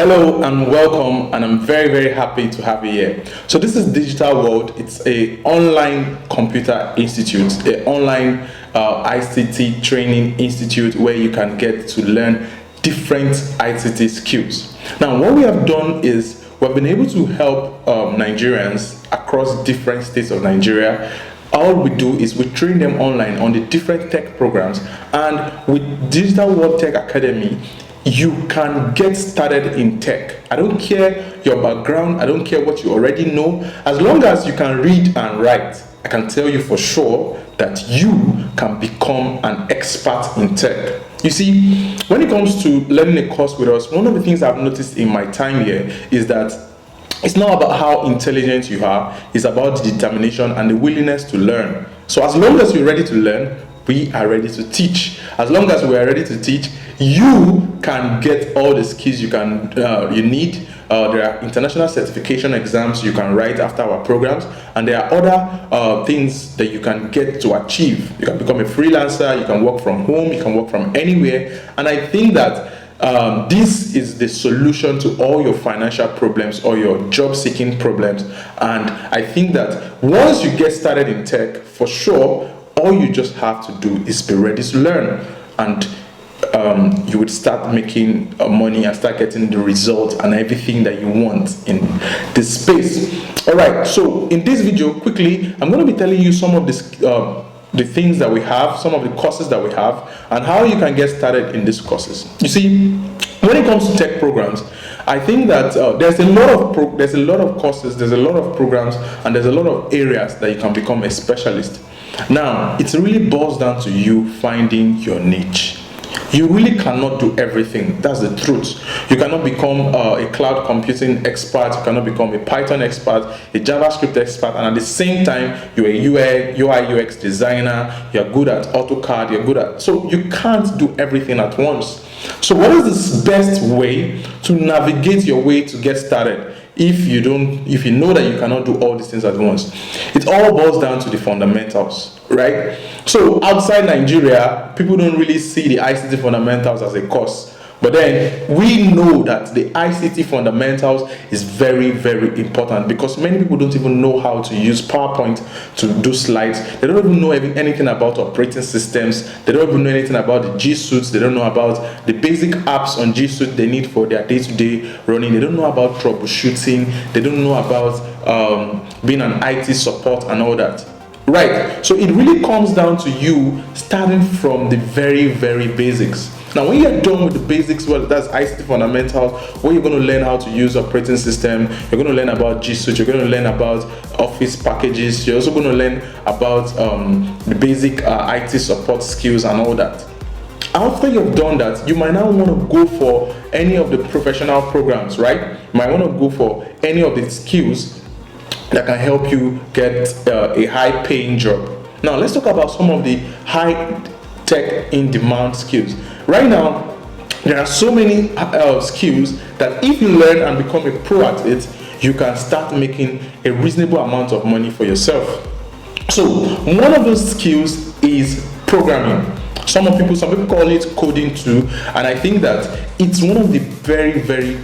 Hello and welcome, and I'm very happy to have you here. So this is Digital World. It's a online computer institute, a online ICT training institute where you can get to learn different ICT skills. Now what we have done is we've been able to help Nigerians across different states of Nigeria. All we do is we train them online on the different tech programs, and with Digital World Tech Academy you can get started in tech. I don't care your background, I don't care what you already know, as long as you can read and write. I can tell you for sure that you can become an expert in tech. You see, when it comes to learning a course with us, one of the things I've noticed in my time here is that it's not about how intelligent you are, it's about the determination and the willingness to learn. So as long as you're ready to learn, we are ready to teach. As long as we are ready to teach, you can get all the skills you need. There are international certification exams you can write after our programs, and there are other things that you can get to achieve. You can become a freelancer, you can work from home, you can work from anywhere. And I think that this is the solution to all your financial problems or your job seeking problems. And I think that once you get started in tech, for sure, all you just have to do is be ready to learn, and you would start making money and start getting the results and everything that you want in this space. All right, so in this video, quickly, I'm going to be telling you some of the things that we have, some of the courses that we have, and how you can get started in these courses. You see, when it comes to tech programs, I think that there's a lot of courses, there's a lot of programs, and there's a lot of areas that you can become a specialist. Now, it really boils down to you finding your niche. You really cannot do everything. That's the truth. You cannot become a cloud computing expert, you cannot become a Python expert, a JavaScript expert, and at the same time you're a UI UX designer, you're good at AutoCAD, so you can't do everything at once. So what is the best way to navigate your way to get started? If you know that you cannot do all these things at once, it all boils down to the fundamentals, right? So outside Nigeria, people don't really see the ICT fundamentals as a course. But then we know that the ICT fundamentals is very important, because many people don't even know how to use PowerPoint to do slides. They don't even know anything about operating systems. They don't even know anything about the G Suite. They don't know about the basic apps on G Suite they need for their day-to-day running. They don't know about troubleshooting. They don't know about being an IT support and all that. Right, so it really comes down to you starting from the very basics. Now when you're done with the basics, well, that's ICT fundamentals, where you're going to learn how to use operating system, you're going to learn about G Suite, you're going to learn about office packages, you're also going to learn about the basic IT support skills and all that. After you've done that, you might now want to go for any of the professional programs, right? You might want to go for any of the skills that can help you get a high-paying job. Now let's talk about some of the high-tech in-demand skills. Right now, there are so many skills that if you learn and become a pro at it, you can start making a reasonable amount of money for yourself. So one of those skills is programming. Some people call it coding too, and I think that it's one of the very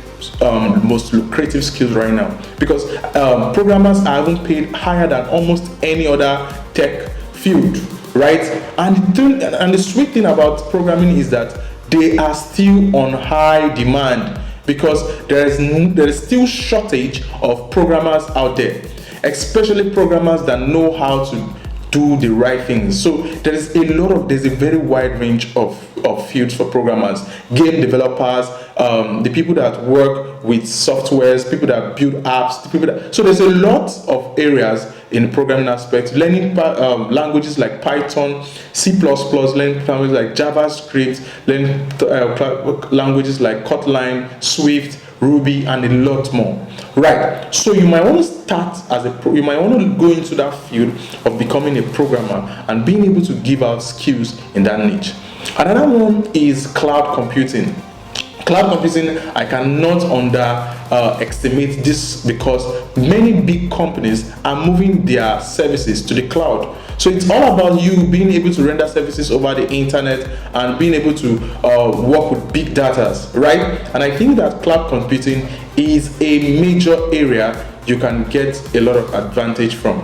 most lucrative skills right now, because programmers are even paid higher than almost any other tech field, right? And the sweet thing about programming is that they are still on high demand, because there is still shortage of programmers out there, especially programmers that know how to do the right things. So there's a very wide range of fields for programmers, game developers, the people that work with softwares, people that build apps, so there's a lot of areas in the programming aspect. Learning languages like Python, C++, learning languages like JavaScript, learning languages like Kotlin, Swift, Ruby, and a lot more. Right, so you might want to start you might want to go into that field of becoming a programmer and being able to give out skills in that niche. Another one is cloud computing. Cloud computing, I cannot underestimate this, because many big companies are moving their services to the cloud. So it's all about you being able to render services over the internet and being able to work with big data, right? And I think that cloud computing is a major area you can get a lot of advantage from.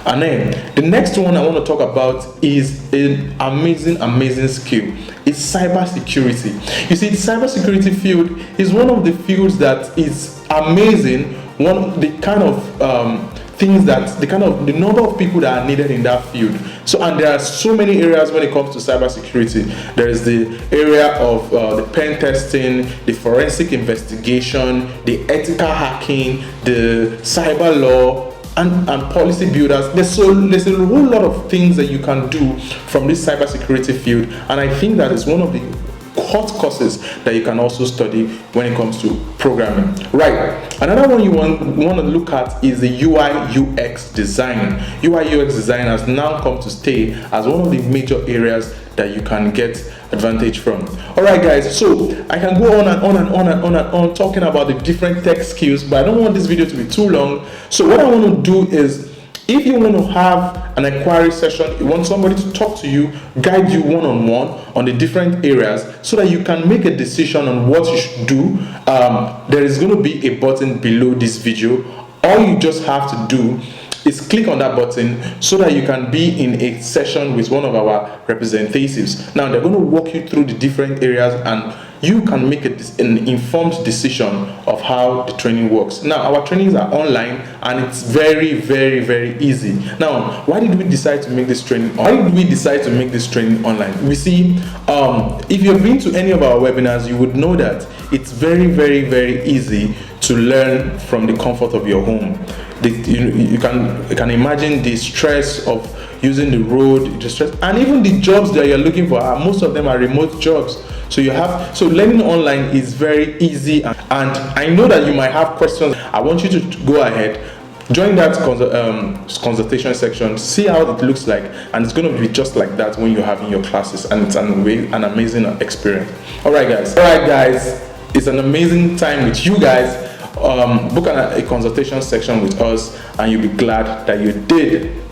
And then the next one I want to talk about is an amazing skill. It's cybersecurity. You see, the cybersecurity field is one of the fields that is amazing. The number of people that are needed in that field. So, and there are so many areas when it comes to cybersecurity. There is the area of the pen testing, the forensic investigation, the ethical hacking, the cyber law, and policy builders. There's a whole lot of things that you can do from this cybersecurity field, and I think that is one of the hot courses that you can also study when it comes to programming. Right. Another one you want to look at is the UI UX design. UI UX design has now come to stay as one of the major areas that you can get advantage from. All right, guys, so I can go on and on and on and on and on talking about the different tech skills, but I don't want this video to be too long. So what I want to do is, if you want to have an inquiry session, you want somebody to talk to you, guide you one-on-one on the different areas so that you can make a decision on what you should do, there is going to be a button below this video. All you just have to do is click on that button so that you can be in a session with one of our representatives. Now they're going to walk you through the different areas, and you can make an informed decision of how the training works. Now our trainings are online, and it's very easy. Now, why did we decide to make this training? Why did we decide to make this training online? We see, if you've been to any of our webinars, you would know that it's very easy to learn from the comfort of your home. You can imagine the stress of using the road, the stress, and even the jobs that you're looking for. Most of them are remote jobs. So learning online is very easy, and I know that you might have questions. I want you to go ahead, join that consultation section, see how it looks like, and it's going to be just like that when you're having your classes, and it's an amazing experience. All right, guys, it's an amazing time with you guys. Book a consultation section with us, and you'll be glad that you did.